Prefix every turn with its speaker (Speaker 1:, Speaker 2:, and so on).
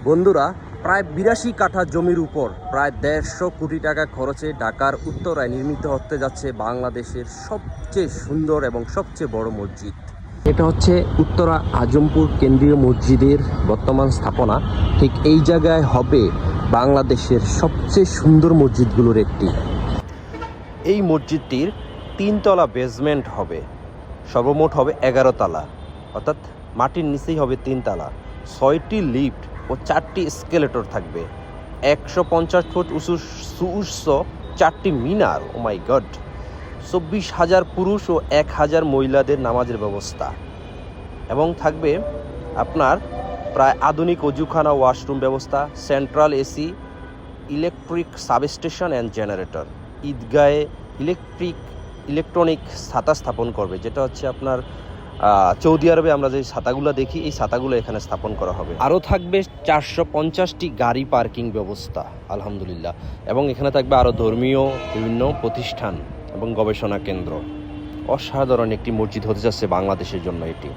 Speaker 1: বন্ধুরা, প্রায় 82 কাঠা জমির উপর প্রায় 150 কোটি টাকা খরচে ঢাকার উত্তরায় নির্মিত হতে যাচ্ছে বাংলাদেশের সবচেয়ে সুন্দর এবং সবচেয়ে বড় মসজিদ। এটা হচ্ছে উত্তরা আজমপুর কেন্দ্রীয় মসজিদের বর্তমান স্থাপনা। ঠিক এই জায়গায় হবে বাংলাদেশের সবচেয়ে সুন্দর মসজিদগুলোর একটি। এই মসজিদটির 3 তলা বেসমেন্ট হবে, সর্বমোট হবে 11 তলা, অর্থাৎ মাটির নিচেই হবে 3 তলা, 6টি লিফট ও 4টি স্কেলেটর থাকবে, 150 ফুট উঁচু 4টি মিনার, ও মাই গড, 24,000 পুরুষ ও 1,000 মহিলাদের নামাজের ব্যবস্থা, এবং থাকবে আপনার প্রায় আধুনিক অজুখানা, ওয়াশরুম ব্যবস্থা, central AC, electric substation and generator. ঈদগাহে ইলেকট্রনিক ছাতা স্থাপন করবে, যেটা হচ্ছে আপনার সৌদি আরবে আমরা যে ছাতাগুলো দেখি, এই ছাতাগুলো এখানে স্থাপন করা হবে। আরও থাকবে 450টি গাড়ি পার্কিং ব্যবস্থা, আলহামদুলিল্লাহ, এবং এখানে থাকবে আরও ধর্মীয় বিভিন্ন প্রতিষ্ঠান এবং গবেষণা কেন্দ্র। অসাধারণ একটি মসজিদ হতে যাচ্ছে বাংলাদেশের জন্য এটি।